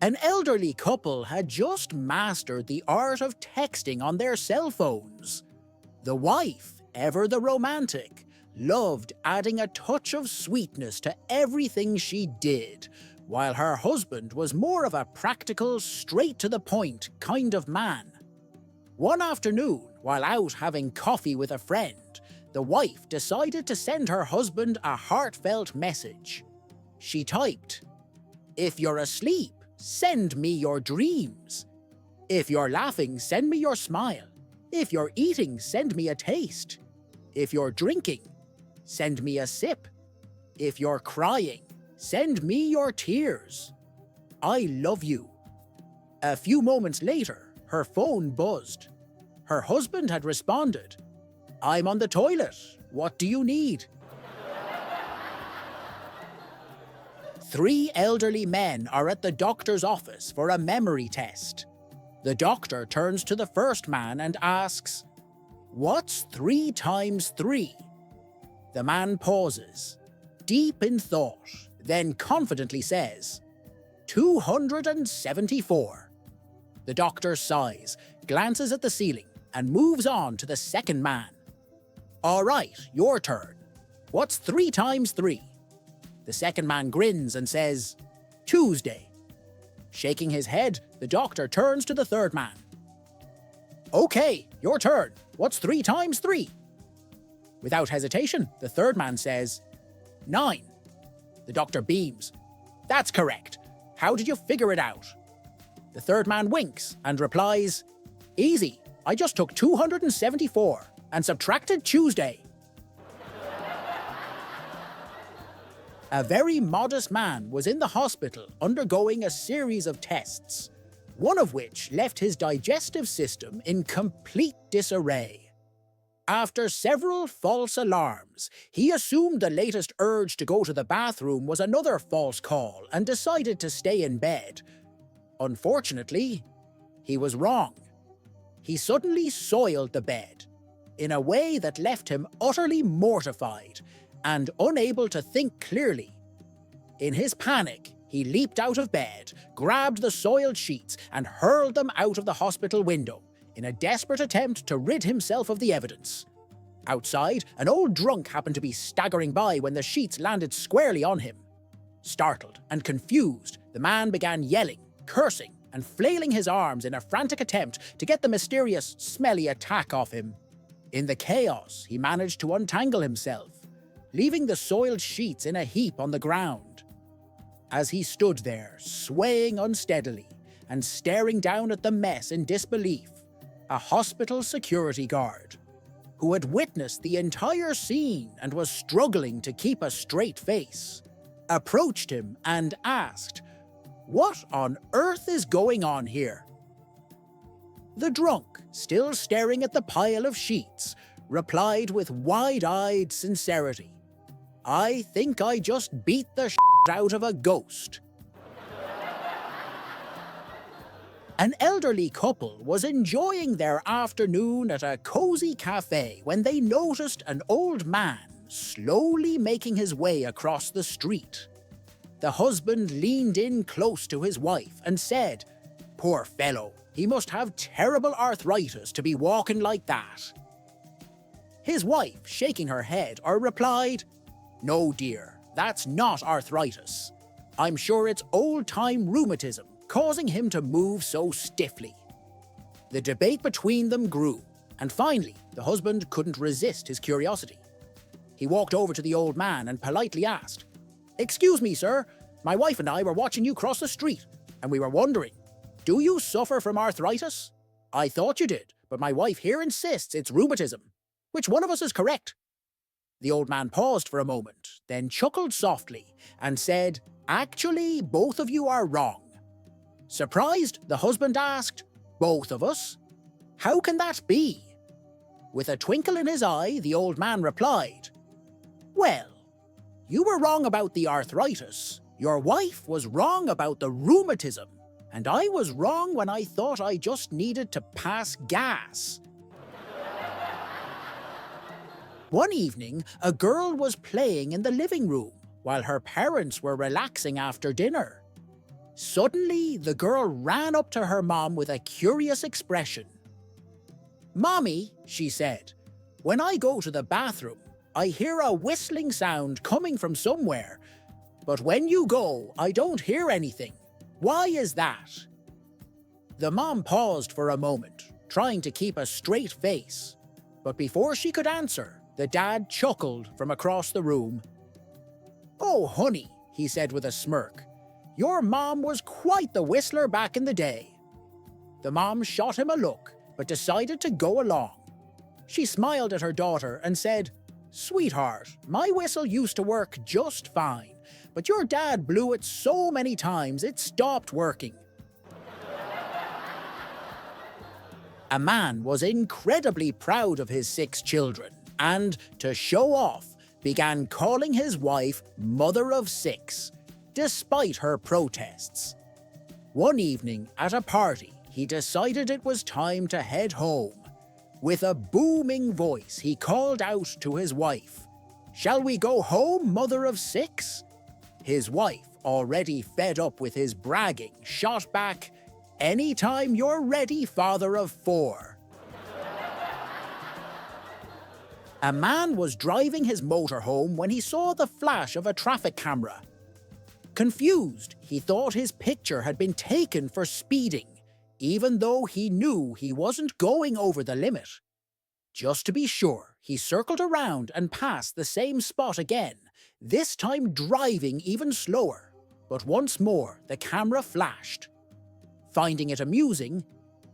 An elderly couple had just mastered the art of texting on their cell phones. The wife, ever the romantic, loved adding a touch of sweetness to everything she did, while her husband was more of a practical, straight-to-the-point kind of man. One afternoon, while out having coffee with a friend, the wife decided to send her husband a heartfelt message. She typed, "If you're asleep, send me your dreams. If you're laughing, send me your smile. If you're eating, send me a taste. If you're drinking, send me a sip. If you're crying, send me your tears. I love you." A few moments later, her phone buzzed. Her husband had responded, "I'm on the toilet. What do you need?" 3 elderly men are at the doctor's office for a memory test. The doctor turns to the first man and asks, "What's 3 times 3? The man pauses, deep in thought, then confidently says, 274. The doctor sighs, glances at the ceiling, and moves on to the second man. "All right, your turn. What's 3 times 3? The second man grins and says, "Tuesday." Shaking his head, the doctor turns to the third man. "Okay, your turn. What's 3 times 3? Without hesitation, the third man says, 9. The doctor beams. "That's correct. How did you figure it out?" The third man winks and replies, "Easy. I just took 274 and subtracted Tuesday." A very modest man was in the hospital undergoing a series of tests, one of which left his digestive system in complete disarray. After several false alarms, he assumed the latest urge to go to the bathroom was another false call and decided to stay in bed. Unfortunately, he was wrong. He suddenly soiled the bed in a way that left him utterly mortified and unable to think clearly. In his panic, he leaped out of bed, grabbed the soiled sheets, and hurled them out of the hospital window in a desperate attempt to rid himself of the evidence. Outside, an old drunk happened to be staggering by when the sheets landed squarely on him. Startled and confused, the man began yelling, cursing, and flailing his arms in a frantic attempt to get the mysterious, smelly attack off him. In the chaos, he managed to untangle himself, leaving the soiled sheets in a heap on the ground. As he stood there, swaying unsteadily and staring down at the mess in disbelief, a hospital security guard, who had witnessed the entire scene and was struggling to keep a straight face, approached him and asked, "What on earth is going on here?" The drunk, still staring at the pile of sheets, replied with wide-eyed sincerity, "I think I just beat the shit out of a ghost." An elderly couple was enjoying their afternoon at a cozy cafe when they noticed an old man slowly making his way across the street. The husband leaned in close to his wife and said, "Poor fellow, he must have terrible arthritis to be walking like that." His wife, shaking her head, replied, "No, dear, that's not arthritis. I'm sure it's old-time rheumatism causing him to move so stiffly." The debate between them grew, and finally, the husband couldn't resist his curiosity. He walked over to the old man and politely asked, "Excuse me, sir, my wife and I were watching you cross the street, and we were wondering, do you suffer from arthritis? I thought you did, but my wife here insists it's rheumatism. Which one of us is correct?" The old man paused for a moment, then chuckled softly and said, "Actually, both of you are wrong." Surprised, the husband asked, "Both of us? How can that be?" With a twinkle in his eye, the old man replied, "Well, you were wrong about the arthritis, your wife was wrong about the rheumatism, and I was wrong when I thought I just needed to pass gas." One evening, a girl was playing in the living room while her parents were relaxing after dinner. Suddenly, the girl ran up to her mom with a curious expression. "Mommy," she said, "when I go to the bathroom, I hear a whistling sound coming from somewhere, but when you go, I don't hear anything. Why is that?" The mom paused for a moment, trying to keep a straight face, but before she could answer, the dad chuckled from across the room. "Oh, honey," he said with a smirk, "your mom was quite the whistler back in the day." The mom shot him a look, but decided to go along. She smiled at her daughter and said, "Sweetheart, my whistle used to work just fine, but your dad blew it so many times it stopped working." A man was incredibly proud of his 6 children and, to show off, began calling his wife Mother of 6, despite her protests. One evening at a party, he decided it was time to head home. With a booming voice, he called out to his wife, "Shall we go home, Mother of 6? His wife, already fed up with his bragging, shot back, "Anytime you're ready, Father of 4. A man was driving his motorhome when he saw the flash of a traffic camera. Confused, he thought his picture had been taken for speeding, even though he knew he wasn't going over the limit. Just to be sure, he circled around and passed the same spot again, this time driving even slower. But once more, the camera flashed. Finding it amusing,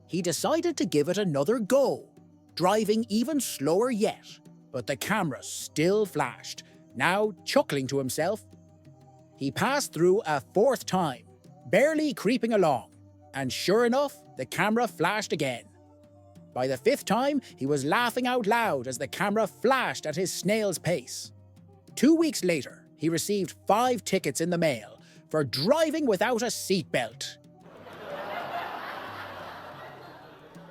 he decided to give it another go, driving even slower yet, but the camera still flashed, now chuckling to himself. He passed through a 4th time, barely creeping along, and sure enough, the camera flashed again. By the 5th time, he was laughing out loud as the camera flashed at his snail's pace. 2 weeks later, he received 5 tickets in the mail for driving without a seatbelt.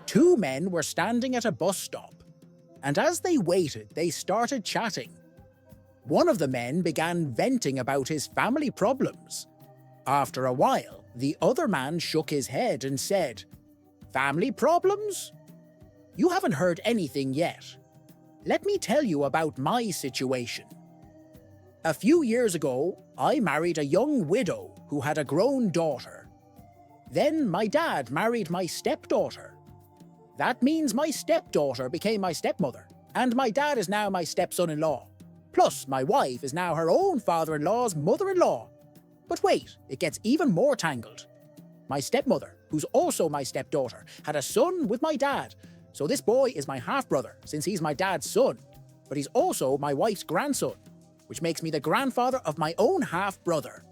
2 men were standing at a bus stop, and as they waited, they started chatting. One of the men began venting about his family problems. After a while, the other man shook his head and said, "Family problems? You haven't heard anything yet. Let me tell you about my situation. A few years ago, I married a young widow who had a grown daughter. Then my dad married my stepdaughter. That means my stepdaughter became my stepmother, and my dad is now my stepson-in-law. Plus, my wife is now her own father-in-law's mother-in-law. But wait, it gets even more tangled. My stepmother, who's also my stepdaughter, had a son with my dad, so this boy is my half-brother since he's my dad's son, but he's also my wife's grandson, which makes me the grandfather of my own half-brother.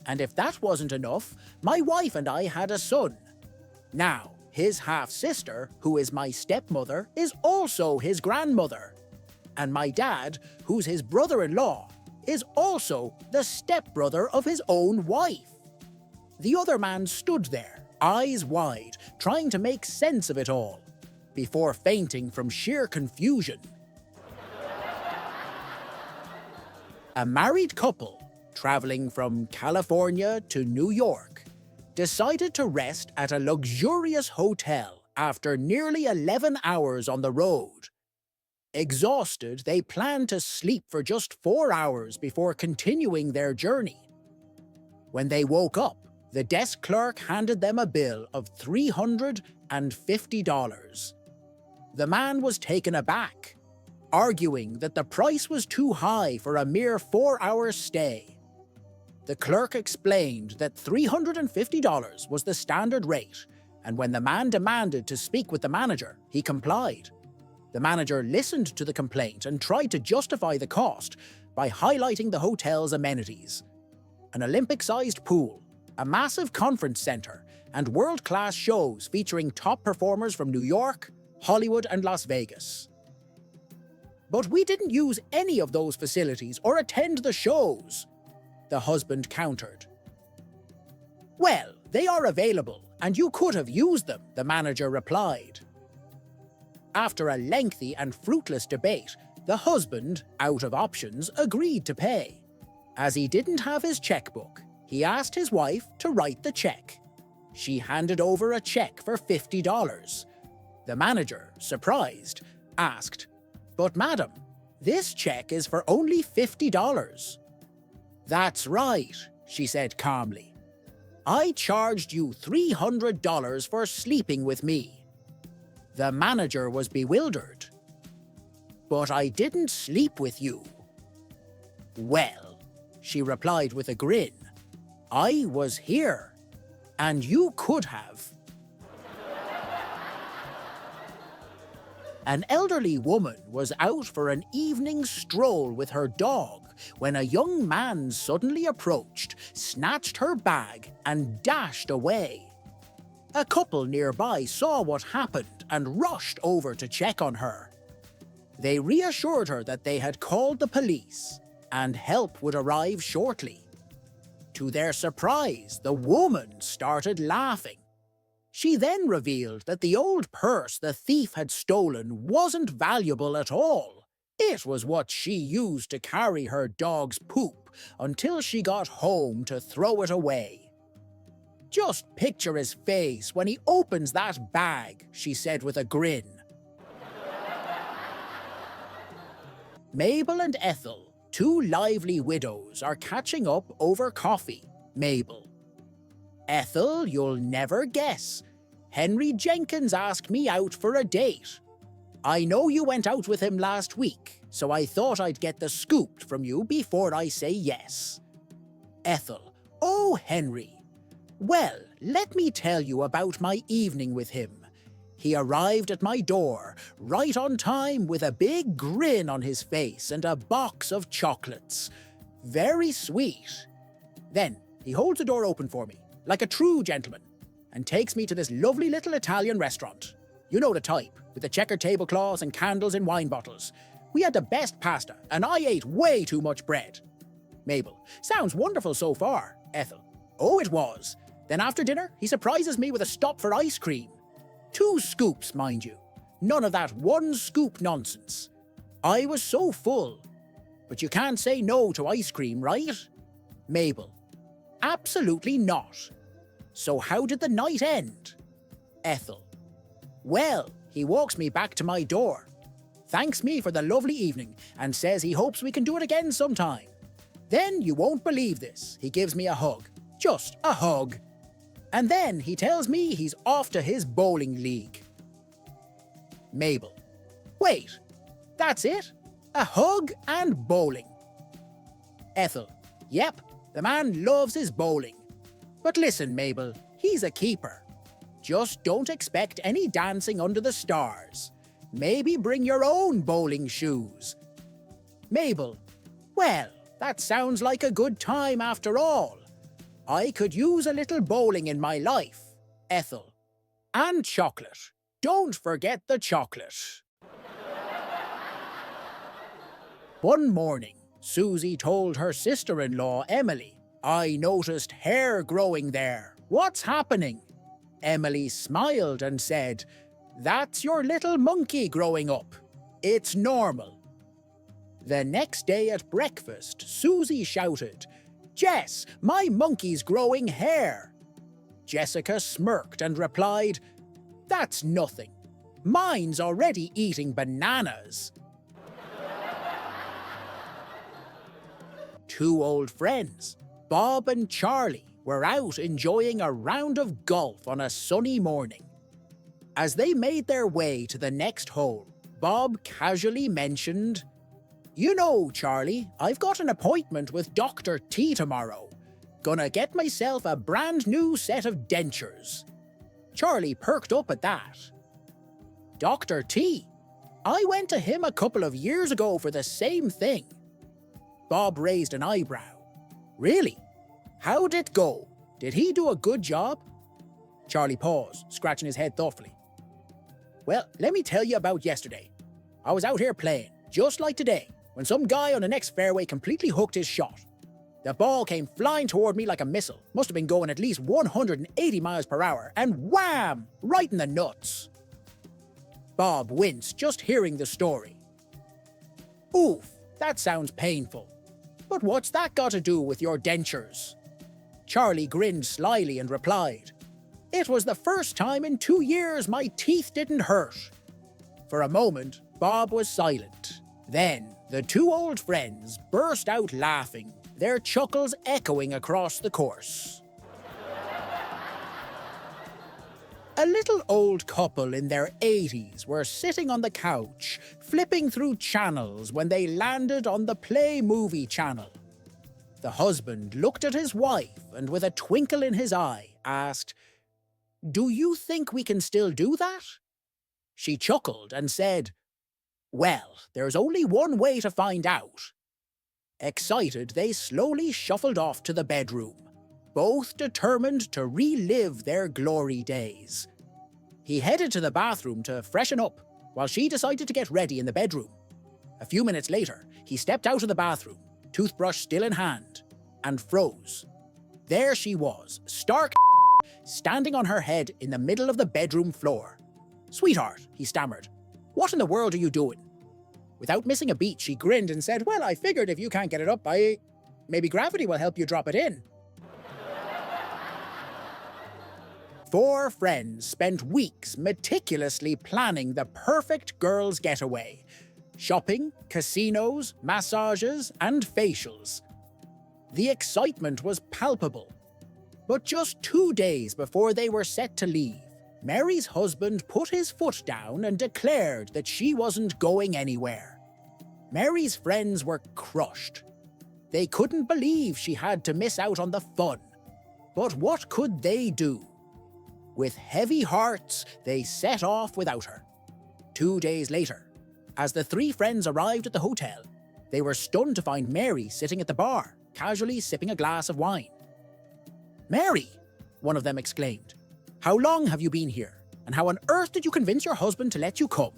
And if that wasn't enough, my wife and I had a son. Now, his half-sister, who is my stepmother, is also his grandmother. And my dad, who's his brother-in-law, is also the stepbrother of his own wife." The other man stood there, eyes wide, trying to make sense of it all, before fainting from sheer confusion. A married couple, traveling from California to New York, decided to rest at a luxurious hotel after nearly 11 hours on the road. Exhausted, they planned to sleep for just 4 hours before continuing their journey. When they woke up, the desk clerk handed them a bill of $350. The man was taken aback, arguing that the price was too high for a mere 4-hour stay. The clerk explained that $350 was the standard rate, and when the man demanded to speak with the manager, he complied. The manager listened to the complaint and tried to justify the cost by highlighting the hotel's amenities: an Olympic-sized pool, a massive conference center, and world-class shows featuring top performers from New York, Hollywood, and Las Vegas. "But we didn't use any of those facilities or attend the shows," the husband countered. "Well, they are available, and you could have used them," the manager replied. After a lengthy and fruitless debate, the husband, out of options, agreed to pay. As he didn't have his checkbook, He asked his wife to write the check. She handed over a check for $50. The manager, surprised, asked, "But madam, this check is for only $50. "That's right," she said calmly. "I charged you $300 for sleeping with me." The manager was bewildered. "But I didn't sleep with you." "Well," she replied with a grin, "I was here, and you could have." An elderly woman was out for an evening stroll with her dog when a young man suddenly approached, snatched her bag, and dashed away. A couple nearby saw what happened and rushed over to check on her. They reassured her that they had called the police and help would arrive shortly. To their surprise, the woman started laughing. She then revealed that the old purse the thief had stolen wasn't valuable at all. It was what she used to carry her dog's poop until she got home to throw it away. "Just picture his face when he opens that bag," she said with a grin. Mabel and Ethel, two lively widows, are catching up over coffee. Mabel: "Ethel, you'll never guess. Henry Jenkins asked me out for a date. I know you went out with him last week, so I thought I'd get the scoop from you before I say yes." Ethel: "Oh, Henry. Well, let me tell you about my evening with him. He arrived at my door, right on time with a big grin on his face and a box of chocolates. Very sweet. Then he holds the door open for me, like a true gentleman, and takes me to this lovely little Italian restaurant. You know the type, with the checkered tablecloths and candles in wine bottles. We had the best pasta, and I ate way too much bread." Mabel: "Sounds wonderful so far." Ethel: "Oh, it was. Then after dinner, he surprises me with a stop for ice cream. 2 scoops, mind you. None of that 1 scoop nonsense. I was so full. But you can't say no to ice cream, right?" Mabel: "Absolutely not. So how did the night end?" Ethel: "Well, he walks me back to my door, thanks me for the lovely evening, and says he hopes we can do it again sometime. Then, you won't believe this, he gives me a hug. Just a hug. And then he tells me he's off to his bowling league." Mabel: "Wait, that's it? A hug and bowling?" Ethel: "Yep, the man loves his bowling. But listen, Mabel, he's a keeper. Just don't expect any dancing under the stars. Maybe bring your own bowling shoes." Mabel: "Well, that sounds like a good time after all. I could use a little bowling in my life." Ethel: "And chocolate. Don't forget the chocolate." One morning, Susie told her sister-in-law, Emily, "I noticed hair growing there. What's happening?" Emily smiled and said, "That's your little monkey growing up. It's normal." The next day at breakfast, Susie shouted, "Jess, my monkey's growing hair." Jessica smirked and replied, "That's nothing. Mine's already eating bananas." Two old friends, Bob and Charlie, were out enjoying a round of golf on a sunny morning. As they made their way to the next hole, Bob casually mentioned, "You know, Charlie, I've got an appointment with Dr. T tomorrow. Gonna get myself a brand new set of dentures." Charlie perked up at that. "Dr. T? I went to him a couple of years ago for the same thing." Bob raised an eyebrow. "Really? How'd it go? Did he do a good job?" Charlie paused, scratching his head thoughtfully. "Well, let me tell you about yesterday. I was out here playing, just like today, when some guy on the next fairway completely hooked his shot. The ball came flying toward me like a missile, must have been going at least 180 miles per hour, and wham! Right in the nuts." Bob winced just hearing the story. "Oof, that sounds painful. But what's that got to do with your dentures?" Charlie grinned slyly and replied, "It was the first time in 2 years my teeth didn't hurt." For a moment, Bob was silent. Then, the two old friends burst out laughing, their chuckles echoing across the course. A little old couple in their 80s were sitting on the couch, flipping through channels when they landed on the Play Movie channel. The husband looked at his wife and with a twinkle in his eye asked, "Do you think we can still do that?" She chuckled and said, "Well, there's only one way to find out." Excited, they slowly shuffled off to the bedroom, both determined to relive their glory days. He headed to the bathroom to freshen up, while she decided to get ready in the bedroom. A few minutes later, he stepped out of the bathroom, toothbrush still in hand, and froze. There she was, stark standing on her head in the middle of the bedroom floor. "Sweetheart," he stammered, "what in the world are you doing?" Without missing a beat, she grinned and said, "Well, I figured if you can't get it up, maybe gravity will help you drop it in." 4 friends spent weeks meticulously planning the perfect girls' getaway. Shopping, casinos, massages, and facials. The excitement was palpable. But just 2 days before they were set to leave, Mary's husband put his foot down and declared that she wasn't going anywhere. Mary's friends were crushed. They couldn't believe she had to miss out on the fun. But what could they do? With heavy hearts, they set off without her. 2 days later, as the 3 friends arrived at the hotel, they were stunned to find Mary sitting at the bar, casually sipping a glass of wine. "Mary," one of them exclaimed, "how long have you been here? And how on earth did you convince your husband to let you come?"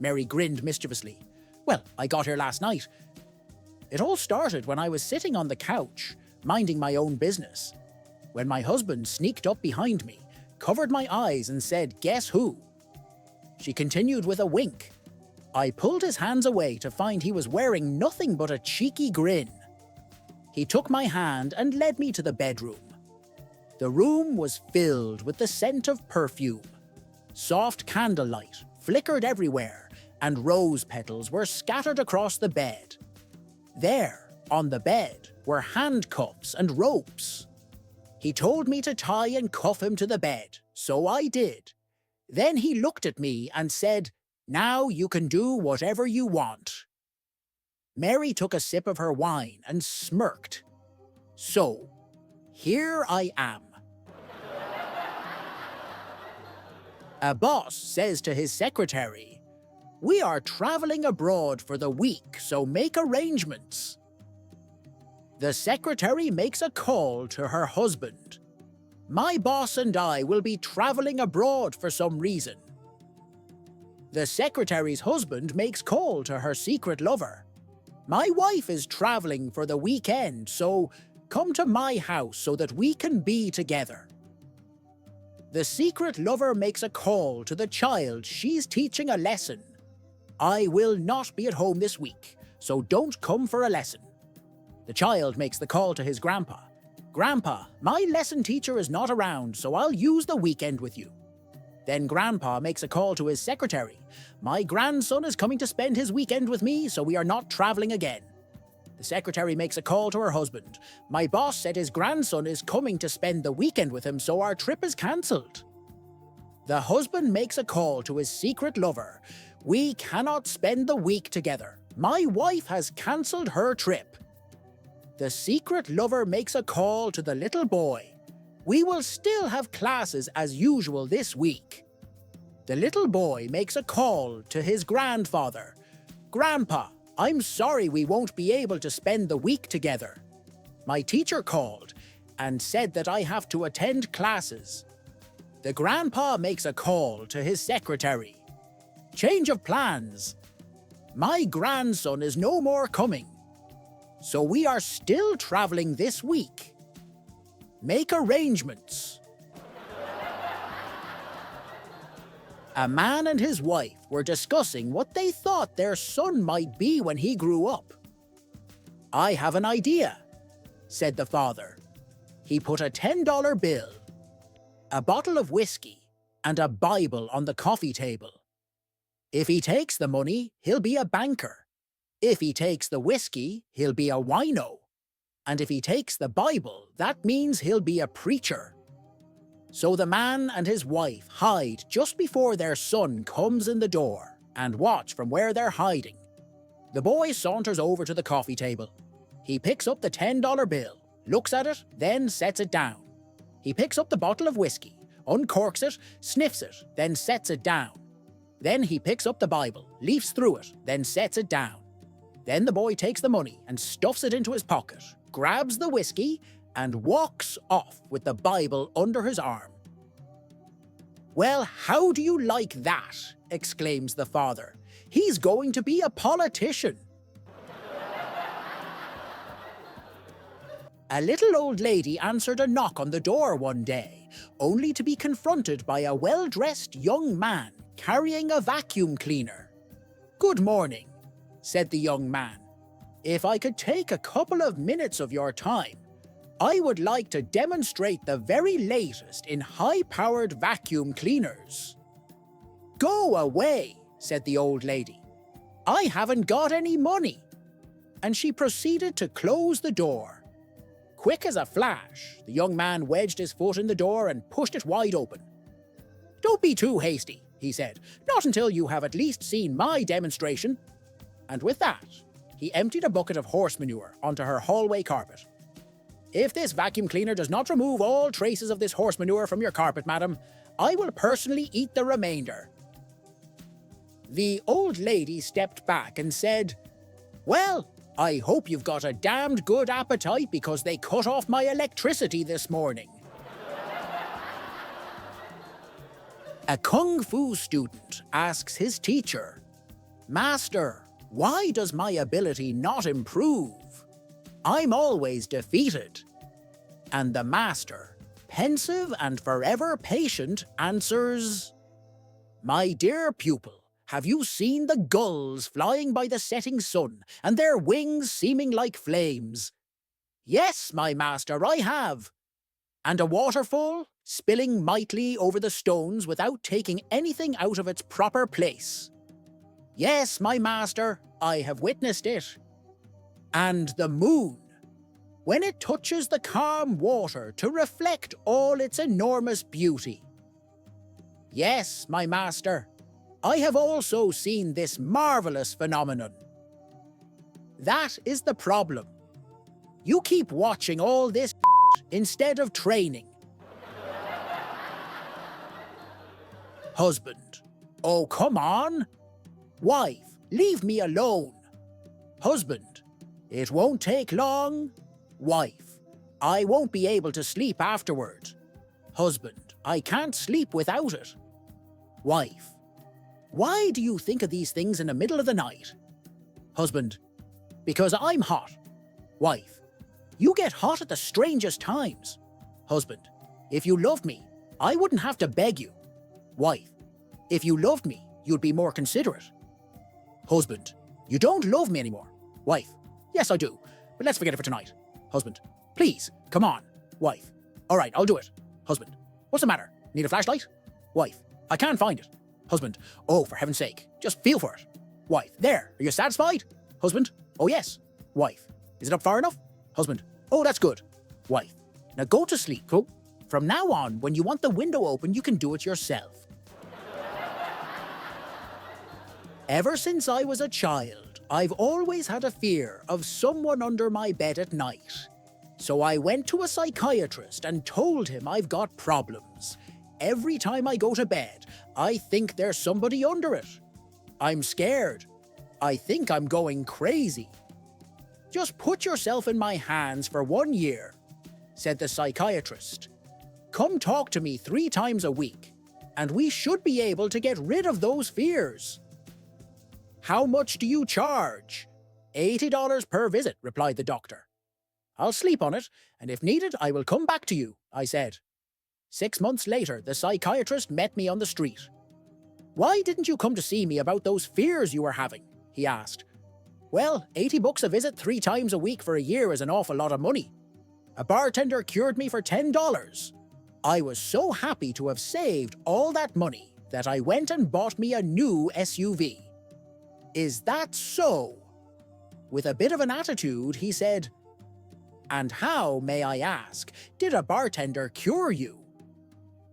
Mary grinned mischievously. "Well, I got here last night. It all started when I was sitting on the couch, minding my own business, when my husband sneaked up behind me, covered my eyes and said, 'Guess who?' She continued with a wink. I pulled his hands away to find he was wearing nothing but a cheeky grin. He took my hand and led me to the bedroom. The room was filled with the scent of perfume. Soft candlelight flickered everywhere, and rose petals were scattered across the bed. There, on the bed, were handcuffs and ropes. He told me to tie and cuff him to the bed, so I did. Then he looked at me and said, "Now you can do whatever you want." Mary took a sip of her wine and smirked. "So, here I am." A boss says to his secretary, "We are traveling abroad for the week, so make arrangements." The secretary makes a call to her husband. "My boss and I will be traveling abroad for some reason." The secretary's husband makes call to her secret lover. "My wife is traveling for the weekend, so come to my house so that we can be together." The secret lover makes a call to the child she's teaching a lesson. "I will not be at home this week, so don't come for a lesson." The child makes the call to his grandpa. "Grandpa, my lesson teacher is not around, so I'll use the weekend with you." Then Grandpa makes a call to his secretary. "My grandson is coming to spend his weekend with me, so we are not traveling again." The secretary makes a call to her husband. "My boss said his grandson is coming to spend the weekend with him, so our trip is cancelled." The husband makes a call to his secret lover. "We cannot spend the week together. My wife has cancelled her trip." The secret lover makes a call to the little boy. "We will still have classes as usual this week." The little boy makes a call to his grandfather. "Grandpa, I'm sorry we won't be able to spend the week together. My teacher called and said that I have to attend classes." The grandpa makes a call to his secretary. "Change of plans. My grandson is no more coming, so we are still traveling this week. Make arrangements." A man and his wife were discussing what they thought their son might be when he grew up. "I have an idea," said the father. He put a $10 bill, a bottle of whiskey, and a Bible on the coffee table. If he takes the money, he'll be a banker. If he takes the whiskey, he'll be a wino. And if he takes the Bible, that means he'll be a preacher. So the man and his wife hide just before their son comes in the door and watch from where they're hiding. The boy saunters over to the coffee table. He picks up the $10 bill, looks at it, then sets it down. He picks up the bottle of whiskey, uncorks it, sniffs it, then sets it down. Then he picks up the Bible, leafs through it, then sets it down. Then the boy takes the money and stuffs it into his pocket, grabs the whiskey, and walks off with the Bible under his arm. "Well, how do you like that?" exclaims the father. "He's going to be a politician." A little old lady answered a knock on the door one day, only to be confronted by a well-dressed young man carrying a vacuum cleaner. "Good morning," said the young man. "If I could take a couple of minutes of your time, I would like to demonstrate the very latest in high-powered vacuum cleaners." "Go away," said the old lady. "I haven't got any money." And she proceeded to close the door. Quick as a flash, the young man wedged his foot in the door and pushed it wide open. "Don't be too hasty," he said. "Not until you have at least seen my demonstration." And with that, he emptied a bucket of horse manure onto her hallway carpet. "If this vacuum cleaner does not remove all traces of this horse manure from your carpet, madam, I will personally eat the remainder." The old lady stepped back and said, "Well, I hope you've got a damned good appetite because they cut off my electricity this morning." A kung fu student asks his teacher, "Master, why does my ability not improve? I'm always defeated." And the master, pensive and forever patient, answers, "My dear pupil, have you seen the gulls flying by the setting sun and their wings seeming like flames?" "Yes, my master, I have." "And a waterfall spilling mightily over the stones without taking anything out of its proper place?" "Yes, my master, I have witnessed it." "And the moon, when it touches the calm water to reflect all its enormous beauty?" "Yes, my master, I have also seen this marvelous phenomenon." That is the problem. You keep watching all this instead of training. Husband, "Oh, come on." Wife, "Leave me alone." Husband, "It won't take long." Wife, "I won't be able to sleep afterward." Husband, "I can't sleep without it." Wife, "Why do you think of these things in the middle of the night?" Husband, "Because I'm hot." Wife, "You get hot at the strangest times." Husband, "If you loved me, I wouldn't have to beg you." Wife, "If you loved me, you'd be more considerate." Husband, "You don't love me anymore." Wife, "Yes, I do, but let's forget it for tonight." Husband, "Please, come on." Wife, "All right, I'll do it." Husband, "What's the matter? Need a flashlight?" Wife, "I can't find it." Husband, "Oh, for heaven's sake, just feel for it." Wife, "There, are you satisfied?" Husband, "Oh yes." Wife, "Is it up far enough?" Husband, "Oh, that's good." Wife, "Now go to sleep, cool? From now on, when you want the window open, you can do it yourself." Ever since I was a child, I've always had a fear of someone under my bed at night. So I went to a psychiatrist and told him I've got problems. Every time I go to bed, I think there's somebody under it. I'm scared. I think I'm going crazy. "Just put yourself in my hands for 1 year," said the psychiatrist. "Come talk to me 3 times a week, and we should be able to get rid of those fears." "How much do you charge?" $80 per visit, replied the doctor. "I'll sleep on it, and if needed, I will come back to you," I said. 6 months later, the psychiatrist met me on the street. "Why didn't you come to see me about those fears you were having?" he asked. "Well, $80 a visit 3 times a week for a year is an awful lot of money." A bartender cured me for $10. I was so happy to have saved all that money that I went and bought me a new SUV. Is that so? With a bit of an attitude, he said, "And how, may I ask, did a bartender cure you?"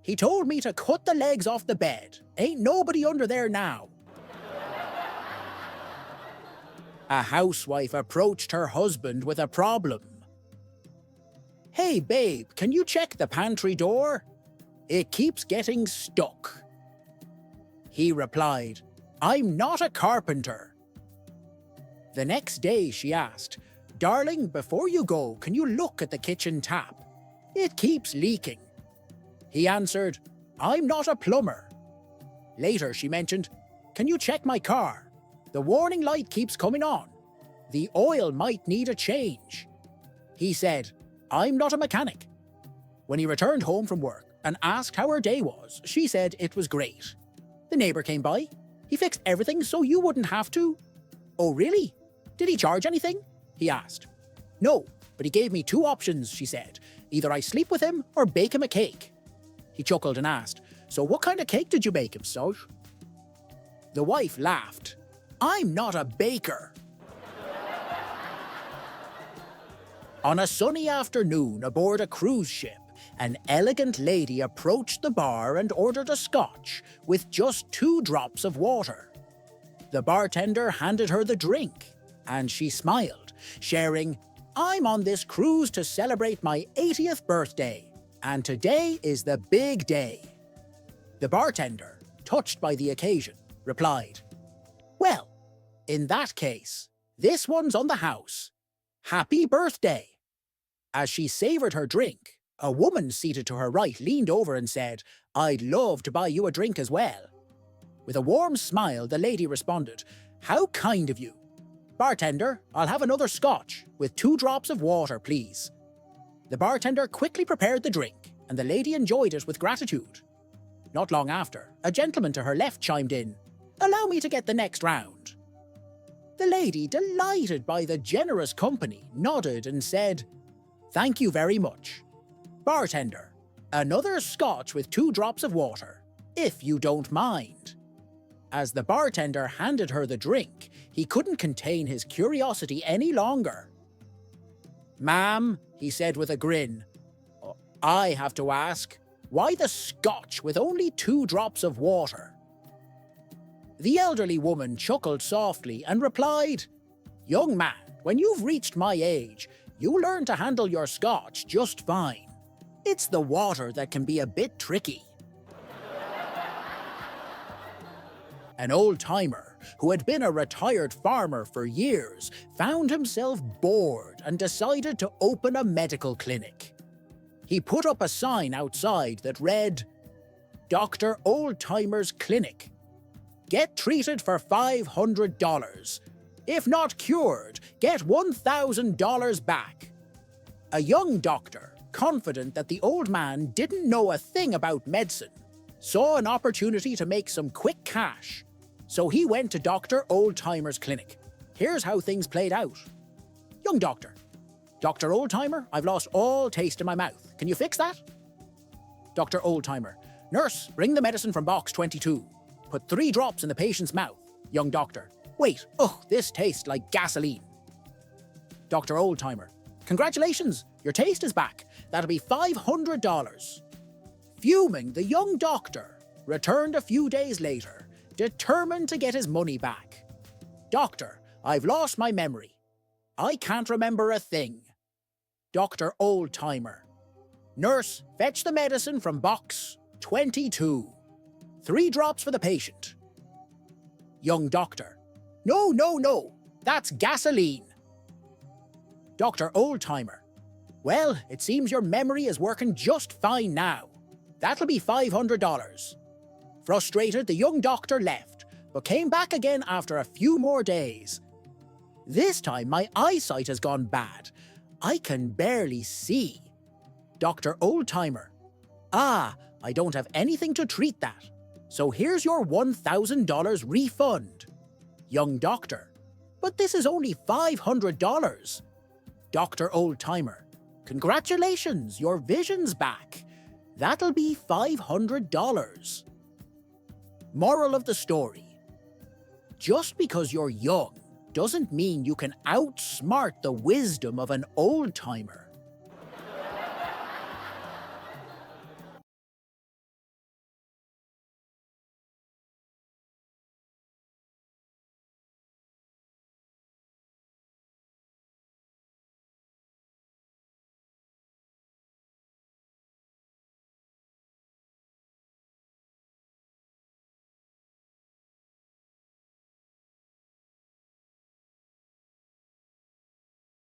"He told me to cut the legs off the bed. Ain't nobody under there now." A housewife approached her husband with a problem. "Hey babe, can you check the pantry door? It keeps getting stuck." He replied, "I'm not a carpenter." The next day she asked, "Darling, before you go, can you look at the kitchen tap? It keeps leaking." He answered, "I'm not a plumber." Later she mentioned, "Can you check my car? The warning light keeps coming on. The oil might need a change." He said, "I'm not a mechanic." When he returned home from work and asked how her day was, she said it was great. The neighbour came by. He fixed everything so you wouldn't have to. "Oh really? Did he charge anything?" he asked. "No, but he gave me two options," she said. "Either I sleep with him or bake him a cake." He chuckled and asked, "So what kind of cake did you bake him, Suge?" The wife laughed. "I'm not a baker." On a sunny afternoon aboard a cruise ship, an elegant lady approached the bar and ordered a scotch with just 2 drops of water. The bartender handed her the drink, and she smiled, sharing, "I'm on this cruise to celebrate my 80th birthday, and today is the big day." The bartender, touched by the occasion, replied, "Well, in that case, this one's on the house. Happy birthday." As she savoured her drink, a woman seated to her right leaned over and said, "I'd love to buy you a drink as well." With a warm smile, the lady responded, "How kind of you. Bartender, I'll have another scotch with 2 drops of water, please." The bartender quickly prepared the drink, and the lady enjoyed it with gratitude. Not long after, a gentleman to her left chimed in, "Allow me to get the next round." The lady, delighted by the generous company, nodded and said, "Thank you very much. Bartender, another scotch with 2 drops of water, if you don't mind." As the bartender handed her the drink, he couldn't contain his curiosity any longer. "Ma'am," he said with a grin, "I have to ask, why the scotch with only 2 drops of water?" The elderly woman chuckled softly and replied, "Young man, when you've reached my age, you learn to handle your scotch just fine. It's the water that can be a bit tricky." An old-timer who had been a retired farmer for years found himself bored and decided to open a medical clinic. He put up a sign outside that read, "Dr. Old-Timer's Clinic. Get treated for $500. If not cured, get $1,000 back." A young doctor, confident that the old man didn't know a thing about medicine, saw an opportunity to make some quick cash. So he went to Dr. Old-Timer's clinic. Here's how things played out. "Young doctor. Dr. Old-Timer, I've lost all taste in my mouth. Can you fix that?" Dr. Old-Timer. "Nurse, bring the medicine from box 22. Put 3 drops in the patient's mouth." Young doctor. "Wait, this tastes like gasoline." Dr. Old-Timer. "Congratulations, your taste is back. That'll be $500. Fuming, the young doctor returned a few days later, determined to get his money back. "Doctor, I've lost my memory. I can't remember a thing." Dr. Old-Timer. "Nurse, fetch the medicine from box 22. 3 drops for the patient." Young doctor. No, that's gasoline." Dr. Old-Timer. "Well, it seems your memory is working just fine now. That'll be $500. Frustrated, the young doctor left, but came back again after a few more days. "This time my eyesight has gone bad. I can barely see." Dr. Old-Timer. I don't have anything to treat that. So here's your $1,000 refund." Young doctor. "But this is only $500. Dr. Old-Timer. Congratulations, your vision's back. That'll be $500. Moral of the story: just because you're young doesn't mean you can outsmart the wisdom of an old-timer.